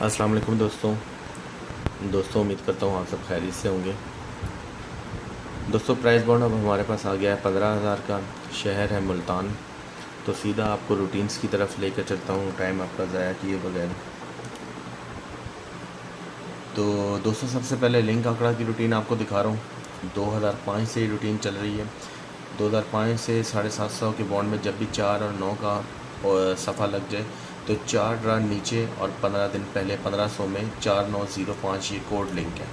अस्सलाम वालेकुम दोस्तों उम्मीद करता हूँ आप सब खैरियत से होंगे। दोस्तों प्राइस बॉन्ड अब हमारे पास आ गया है 15,000 का। शहर है मुल्तान। तो सीधा आपको रूटीन्स की तरफ लेकर चलता हूँ टाइम आपका ज़ाया किए बगैर। तो दोस्तों सबसे पहले लिंक आंकड़ा की रूटीन आपको दिखा रहा हूँ। 2005 से ये रूटीन चल रही है। 2005 से 750 के बॉन्ड में जब भी 4 और 9 का सफ़ा लग जाए तो 4 ड्रा नीचे और 15 दिन पहले 1500 में 4905 ये कोड लिंक है।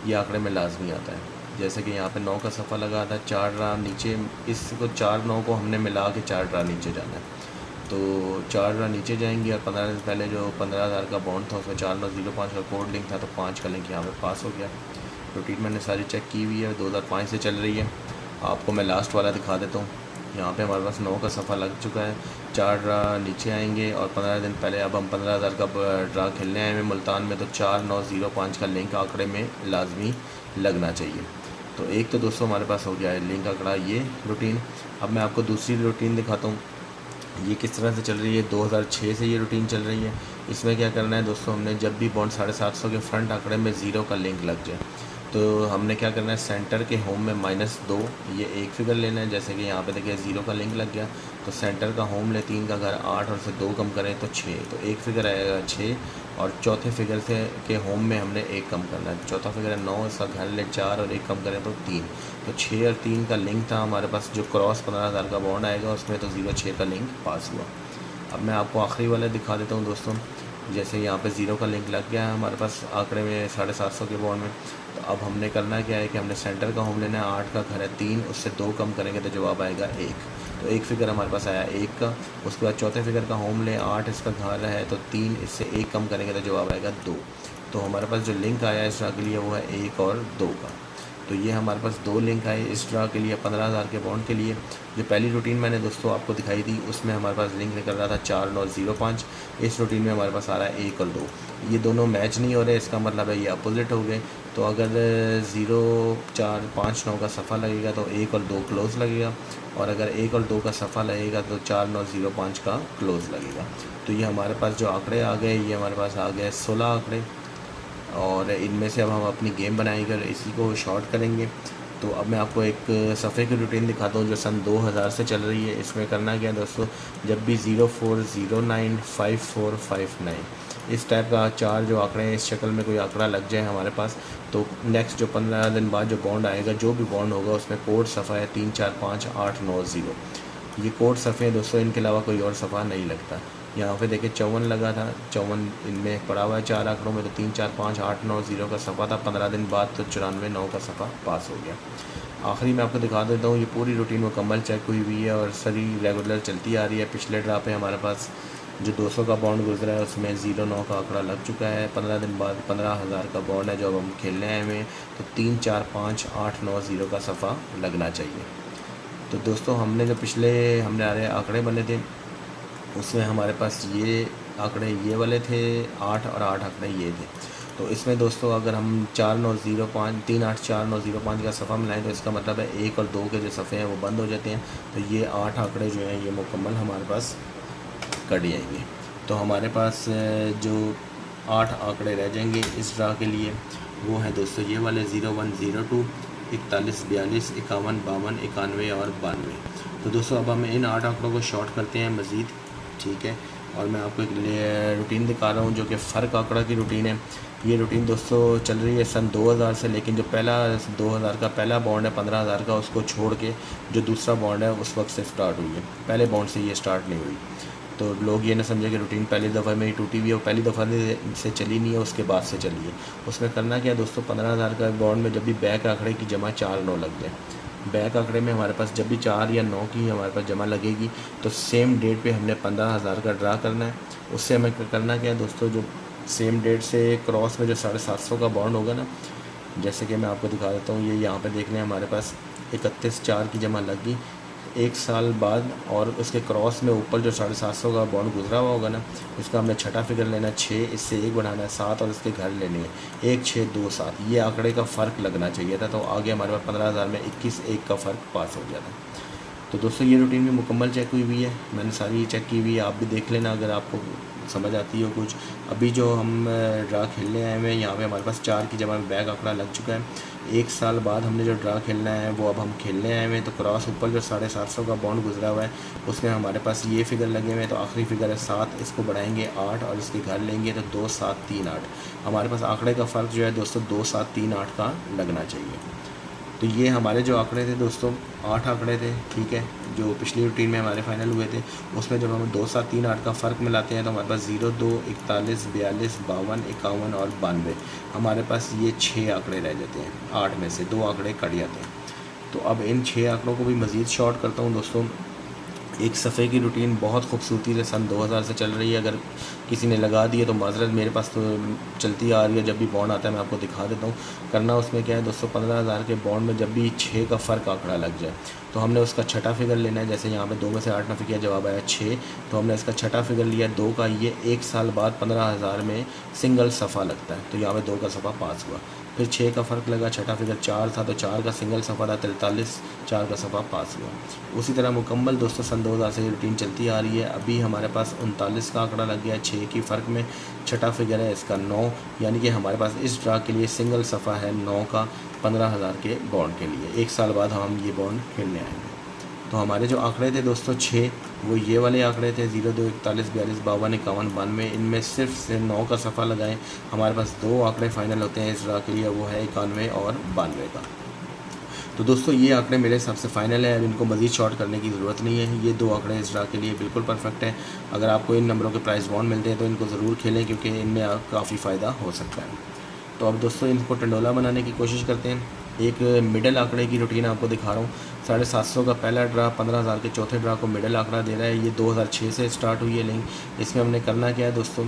ये आंकड़े में लाजमी आता है। जैसे कि यहाँ पे 9 का सफ़ा लगा था, 4 ड्रा नीचे, इसको 4 9 को हमने मिला के 4 ड्रा नीचे जाना है। तो 4 ड्रा नीचे जाएंगी और 15 दिन पहले जो 15,000 का बॉन्ड था उसमें 4905 का कोड लिंक था, तो 5 का लिंक यहाँ पे पास हो गया। रूटीन मैंने सारी चेक की हुई है, 2005 से चल रही है। आपको मैं लास्ट वाला दिखा देता हूँ। यहाँ पे हमारे पास 9 का सफ़ा लग चुका है। 4 ड्रा नीचे आएंगे और 15 दिन पहले अब हम 15,000 का ड्रा खेलने आए हैं मुल्तान में, तो 4905 का लिंक आंकड़े में लाजमी लगना चाहिए। तो एक तो दोस्तों हमारे पास हो गया है लिंक आंकड़ा, ये रूटीन। अब मैं आपको दूसरी रूटीन दिखाता हूँ ये किस तरह से चल रही है। 2006 से ये रूटीन चल रही है। इसमें क्या करना है दोस्तों, हमने जब भी बॉन्ड 750 के फ्रंट आंकड़े में 0 का लिंक लग जाए तो हमने क्या करना है, सेंटर के होम में -2 ये एक फिगर लेना है। जैसे कि यहाँ पे देखिए 0 का लिंक लग गया तो सेंटर का होम ले 3 का घर 8 और से 2 कम करें तो 6, तो एक फिगर आएगा 6। और चौथे फिगर से के होम में हमने 1 कम करना है। चौथा फिगर है 9, इसका घर ले 4 और 1 कम करें तो 3। तो 6 और 3 का लिंक था हमारे पास। जो क्रॉस 15,000 का बॉन्ड आएगा उसमें तो 0-6 का लिंक पास हुआ। अब मैं आपको आखिरी वाला दिखा देता हूँ दोस्तों। जैसे यहाँ पे 0 का लिंक लग गया है हमारे पास आंकड़े में 750 के बॉन्ड में, तो अब हमने करना क्या है कि हमने सेंटर का होम लेना है। 8 का घर है 3, उससे 2 कम करेंगे तो जवाब आएगा 1। तो एक फिगर हमारे पास आया 1 का। उसके बाद चौथे फिगर का होम ले 8, इसका घर है तो 3, इससे 1 कम करेंगे तो जवाब आएगा 2। तो हमारे पास जो लिंक आया इस ड्रा के लिए वो है 1 और 2 का। तो ये हमारे पास 2 लिंक आए इस ड्रा के लिए 15,000 के बॉन्ड के लिए। जो पहली रूटीन मैंने दोस्तों आपको दिखाई थी उसमें हमारे पास लिंक निकल रहा था 4905। इस रूटीन में हमारे पास आ रहा है 1 और 2। ये दोनों मैच नहीं हो रहे, इसका मतलब है ये अपोजिट हो गए। तो अगर 0 4 5 9 का सफ़ा लगेगा तो 1 और 2 क्लोज़ लगेगा, और अगर 1 और 2 का सफ़ा लगेगा तो 4905 का क्लोज़ लगेगा। तो ये हमारे पास जो आंकड़े आ गए, ये हमारे पास आ गए 16 आंकड़े, और इनमें से अब हम अपनी गेम बनाएंगे, इसी को शॉर्ट करेंगे। तो अब मैं आपको एक सफ़े की रूटीन दिखाता हूँ जो सन 2000 से चल रही है। इसमें करना क्या है दोस्तों, जब भी 04095459 इस टाइप का 4 जो आंकड़े हैं इस शक्ल में कोई आंकड़ा लग जाए हमारे पास, तो नेक्स्ट जो 15 दिन बाद जो बॉन्ड आएगा, जो भी बॉन्ड होगा उसमें कोड सफ़ा है 3 4 5 8 9 0। ये कोड सफ़े हैं दोस्तों, इनके अलावा कोई और सफ़ा नहीं लगता। यहाँ पे देखिए 54 लगा था, 54 इनमें पड़ा हुआ है 4 आंकड़ों में, तो 3 4 5 8 9 0 का सफ़ा था। 15 दिन बाद तो 94 9 का सफ़ा पास हो गया। आखिरी में आपको दिखा देता हूँ, ये पूरी रूटीन मुकम्मल चेक हुई हुई है और सही रेगुलर चलती आ रही है। पिछले ड्रा पे हमारे पास जो 200 का बॉन्ड गुजरा है उसमें 0-9 का आंकड़ा लग चुका है। 15 दिन बाद 15,000 का बॉन्ड है जो अब हम खेलने आए हुए हैं, तो 3 4 5 8 9 0 का सफ़ा लगना चाहिए। तो दोस्तों हमने जो पिछले हमने आ रहे आंकड़े बने थे उसमें हमारे पास ये आंकड़े ये वाले थे 8 और 8 आंकड़े ये थे। तो इसमें दोस्तों अगर हम 4905 384905 का सफ़ा मिलाएं तो इसका मतलब है 1 और 2 के जो सफ़े हैं वो बंद हो जाते हैं। तो ये 8 आंकड़े जो हैं ये मुकम्मल हमारे पास कट जाएंगे। तो हमारे पास जो 8 आंकड़े रह जाएंगे इस ड्रा के लिए वो हैं दोस्तों ये वाले 0102 41 42 51 52 91 और 92। तो दोस्तों अब हम इन 8 आंकड़ों को शॉर्ट करते हैं मज़ीद, ठीक है। और मैं आपको एक रूटीन दिखा रहा हूँ जो कि फ़र्क आंकड़ा की रूटीन है। ये रूटीन दोस्तों चल रही है सन 2000 से, लेकिन जो पहला 2000 का पहला बॉन्ड है 15,000 का, उसको छोड़ के जो दूसरा बॉन्ड है उस वक्त से स्टार्ट हुई है, पहले बॉन्ड से ये स्टार्ट नहीं हुई। तो लोग ये ना समझे कि रूटीन पहली दफ़ा में ही टूटी हुई है, पहली दफ़ा से चली नहीं है, उसके बाद से चली है। उसमें करना क्या है दोस्तों, 15,000 का बॉन्ड में जब भी बैक आंकड़े की जमा 4 9 लग जाए, बैक आंकड़े में हमारे पास जब भी 4 या 9 की हमारे पास जमा लगेगी तो सेम डेट पे हमने 15,000 का ड्रा करना है। उससे हमें करना क्या है दोस्तों, जो सेम डेट से क्रॉस में जो 750 का बॉन्ड होगा ना, जैसे कि मैं आपको दिखा देता हूँ, ये यहाँ पे देख लें हमारे पास 31/4 की जमा लगी 1 साल बाद, और उसके क्रॉस में ऊपर जो 750 का बॉन्ड गुजरा हुआ होगा ना, इसका हमने छठा फिगर लेना है 6, इससे 1 बढ़ाना है 7 और इसके घर लेने हैं 1 6 2 7। ये आंकड़े का फ़र्क लगना चाहिए था, तो आगे हमारे पास 15,000 में 21 1 का फ़र्क पास हो जाता। तो दोस्तों ये रूटीन भी मुकम्मल चेक हुई हुई है, मैंने सारी चेक की हुई है, आप भी देख लेना अगर आपको समझ आती हो कुछ। अभी जो हम ड्रा खेलने आए हुए हैं यहाँ पे हमारे पास 4 की जगह में बैक आंकड़ा लग चुका है। 1 साल बाद हमने जो ड्रा खेलना है वो अब हम खेलने आए हुए हैं। तो क्रॉस ऊपर जो 750 का बॉन्ड गुजरा हुआ है उसमें हमारे पास ये फिगर लगे हुए हैं। तो आखिरी फिगर है 7, इसको बढ़ाएंगे 8 और इसके घर लेंगे तो 2 7 3 8। हमारे पास आंकड़े का फ़र्क जो है दोस्तों 2 7 3 8 का लगना चाहिए। तो ये हमारे जो आंकड़े थे दोस्तों 8 आंकड़े थे, ठीक है, जो पिछली रूटीन में हमारे फाइनल हुए थे। उसमें जब हम 2 7 3 8 का फ़र्क मिलाते हैं तो हमारे पास 0 2 41 42 52 51 और 92 हमारे पास ये 6 आंकड़े रह जाते हैं। 8 में से 2 आंकड़े कट जाते हैं। तो अब इन 6 आंकड़ों को भी मज़ीद शॉर्ट करता हूँ दोस्तों। एक सफ़े की रूटीन बहुत खूबसूरती से सन 2000 से चल रही है। अगर किसी ने लगा दी है तो माजरत, मेरे पास तो चलती आ रही है। जब भी बॉन्ड आता है मैं आपको दिखा देता हूँ। करना उसमें क्या है दोस्तों, 15,000 के बॉन्ड में जब भी 6 का फ़र्क आंकड़ा लग जाए तो हमने उसका छठा फिगर लेना है। जैसे यहाँ पे 2 में से 8 नफी किया, जवाब आया 6, तो हमने इसका छठा फिगर लिया 2 का। ये 1 साल बाद 15,000 में सिंगल सफ़ा लगता है, तो यहाँ पे 2 का सफ़ा पास हुआ। फिर 6 का फ़र्क लगा, छठा फिगर 4 था तो 4 का सिंगल सफ़ा था 43, 4 का सफ़ा पास हुआ। उसी तरह मुकम्मल दोस्तों सन 2000 से ये रूटीन चलती आ रही है। अभी हमारे पास 39 का आंकड़ा लग गया 6 की फ़र्क में। छठा फिगर है इसका 9, यानी कि हमारे पास इस ड्रा के लिए सिंगल सफ़ा है 9 का 15,000 के बॉन्ड के लिए। 1 साल बाद हम ये बॉन्ड खेलने आएंगे। तो हमारे जो आंकड़े थे दोस्तों 6, वो ये वाले आंकड़े थे 0 2 41 42 52 51 92। इनमें सिर्फ से 9 का सफ़ा लगाएं, हमारे पास 2 आंकड़े फाइनल होते हैं इस ड्रा के लिए, वो है 91 और 92 का। तो दोस्तों ये आंकड़े मेरे हिसाब से फ़ाइनल है। अब इनको मज़ीद शॉर्ट करने की ज़रूरत नहीं है। ये 2 आंकड़े इस ड्रा के लिए बिल्कुल परफेक्ट है। अगर आपको इन नंबरों के प्राइस बॉन्ड मिलते हैं तो इनको ज़रूर खेलें, क्योंकि इनमें काफ़ी फ़ायदा हो सकता है। तो अब दोस्तों इनको टंडोला बनाने की कोशिश करते हैं। एक मिडल आंकड़े की रूटीन आपको दिखा रहा हूँ। 750 का पहला ड्रा 15,000 के चौथे ड्रा को मिडल आंकड़ा दे रहा है। ये 2006 से स्टार्ट हुई है लिंक। इसमें हमने करना क्या है दोस्तों,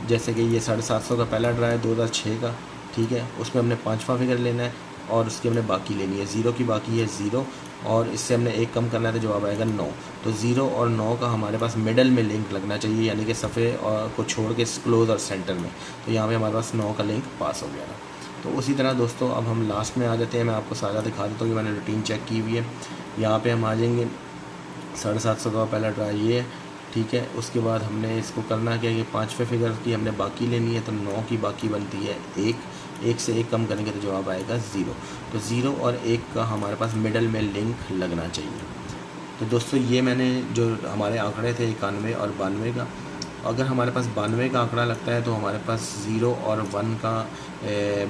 जैसे कि ये 750 का पहला ड्रा है 2006 का, ठीक है, उसमें हमने 5वां फिगर लेना है और उसकी हमने बाकी लेनी है। 0 की बाकी है 0 और इससे हमने 1 कम करना है तो जवाब आएगा 9। तो 0 और 9 का हमारे पास मिडल में लिंक लगना चाहिए, यानी कि सफ़े को छोड़ के क्लोज और सेंटर में। तो यहाँ पे हमारे पास 9 का लिंक पास हो गया था। तो उसी तरह दोस्तों अब हम लास्ट में आ जाते हैं। मैं आपको सारा दिखा देता हूँ कि मैंने रूटीन चेक की हुई है। यहाँ पे हम आ जाएंगे 750 का पहला ड्रा ये है, ठीक है। उसके बाद हमने इसको करना क्या है कि 5वें फिगर की हमने बाकी लेनी है। तो 9 की बाकी बनती है 1 से 1 कम करेंगे तो जवाब आएगा 0। तो 0 और 1 का हमारे पास मिडल में लिंक लगना चाहिए। तो दोस्तों ये मैंने जो हमारे आंकड़े थे 91 और 92 का, अगर हमारे पास 92 का आंकड़ा लगता है तो हमारे पास 0 और 1 का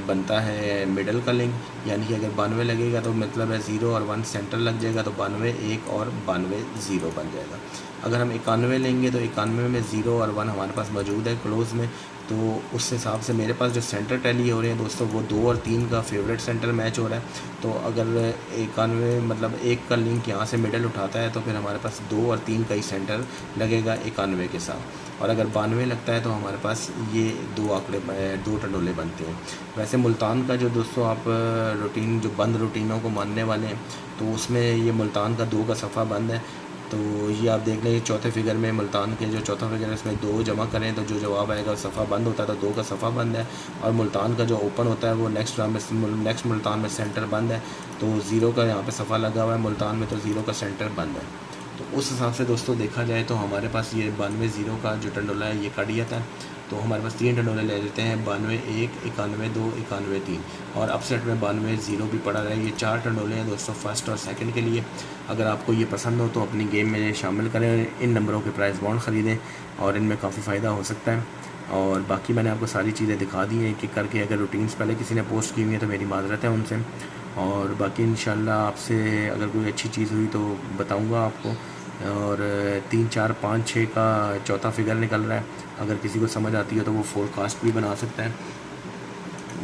बनता है मिडल का लिंक, यानी कि अगर 92 लगेगा तो मतलब है 0 और 1 सेंटर लग जाएगा, तो 92 1 और 92 0 बन जाएगा। अगर हम 91 लेंगे तो 91 में 0 और 1 हमारे पास मौजूद है क्लोज में, तो उस हिसाब से मेरे पास जो सेंटर टैली हो रहे हैं दोस्तों वो 2 और 3 का फेवरेट सेंटर मैच हो रहा है। तो अगर 91 मतलब 1 का लिंक यहाँ से मिडल उठाता है तो फिर हमारे पास 2 और 3 का ही सेंटर लगेगा 91 के साथ। और अगर 92 लगता है तो हमारे पास ये 2 आंकड़े 2 टंडोले बनते हैं। वैसे मुल्तान का जो दोस्तों आप रूटीन जो बंद रूटीनों को मानने वाले हैं तो उसमें ये मुल्तान का 2 का सफ़ा बंद है। तो ये आप देख लें चौथे फिगर में मुल्तान के जो चौथा फिगर है इसमें 2 जमा करें तो जो जवाब आएगा सफ़ा बंद होता है, तो 2 का सफ़ा बंद है। और मुल्तान का जो ओपन होता है वो नेक्स्ट मुल्तान में सेंटर बंद है, तो 0 का यहाँ पे सफ़ा लगा हुआ है मुल्तान में, तो 0 का सेंटर बंद है। तो उस हिसाब से दोस्तों देखा जाए तो हमारे पास ये 92 0 का जो टंडोला है ये कट जाता है। तो हमारे पास 3 टंडोले ले लेते हैं, 92 1 91 2 91 3, और अपसेट में 92 0 भी पड़ा रहा है। ये 4 टंडोले हैं दोस्तों फर्स्ट और सेकंड के लिए। अगर आपको ये पसंद हो तो अपनी गेम में शामिल करें, इन नंबरों के प्राइस बॉन्ड ख़रीदें और इनमें काफ़ी फ़ायदा हो सकता है। और बाकी मैंने आपको सारी चीज़ें दिखा दी हैं कि करके। अगर रूटीन्स पहले किसी ने पोस्ट की हुई है तो मेरी माज़रत है उनसे, और बाकी इंशाल्लाह आपसे अगर कोई अच्छी चीज़ हुई तो बताऊँगा आपको। और 3 4 5 6 का चौथा फिगर निकल रहा है, अगर किसी को समझ आती है तो वो फोरकास्ट भी बना सकता है।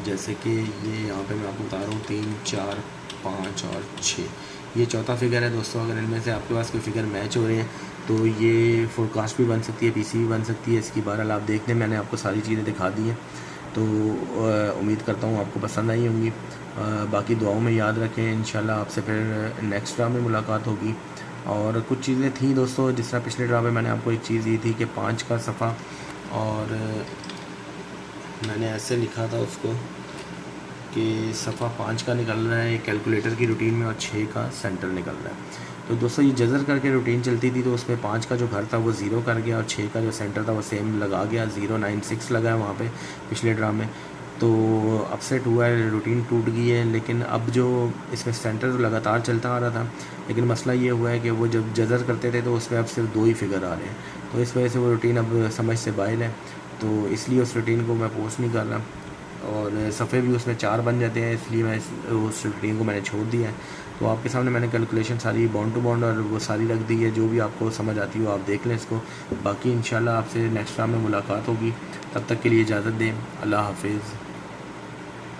जैसे कि ये यहाँ पे मैं आपको बता रहा हूँ 3 4 5 और 6 ये चौथा फिगर है दोस्तों। अगर इनमें से आपके पास कोई फिगर मैच हो रहे हैं तो ये फोरकास्ट भी बन सकती है, पीसी भी बन सकती है। इसकी बहरहाल आप देख लें, मैंने आपको सारी चीज़ें दिखा दी हैं। तो उम्मीद करता हूँ आपको पसंद आई होंगी। बाकी दुआओं में याद रखें, इंशाल्लाह आपसे फिर नेक्स्ट ड्रा में मुलाकात होगी। और कुछ चीज़ें थी दोस्तों, जिस तरह पिछले ड्रा में मैंने आपको एक चीज़ दी थी कि 5 का सफ़ा, और मैंने ऐसे लिखा था उसको कि सफ़ा 5 का निकल रहा है कैलकुलेटर की रूटीन में और 6 का सेंटर निकल रहा है। तो दोस्तों ये जज़र करके रूटीन चलती थी, तो उसमें 5 का जो घर था वो 0 कर गया और 6 का जो सेंटर था वो सेम लगा गया, 096 लगा है वहाँ पे पिछले ड्रा में। तो अपसेट हुआ है, रूटीन टूट गई है। लेकिन अब जो इसमें सेंटर तो लगातार चलता आ रहा था, लेकिन मसला ये हुआ है कि वो जब जज़र करते थे तो उसमें अब सिर्फ 2 ही फिगर आ रहे हैं, तो इस वजह से वो रूटीन अब समझ से बाहर है। तो इसलिए उस रूटीन को मैं पोस्ट नहीं कर रहा, और सफ़े भी उसमें 4 बन जाते हैं, इसलिए मैं उस रूटीन को मैंने छोड़ दिया है। तो आपके सामने मैंने कैलकुलेशन सारी बॉन्ड टू बॉन्ड और वो सारी रख दी है, जो भी आपको समझ आती हो आप देख लें इसको। बाकी इंशाल्लाह आपसे नेक्स्ट टाइम में मुलाकात होगी, तब तक के लिए इजाज़त दें। अल्लाह हाफिज़।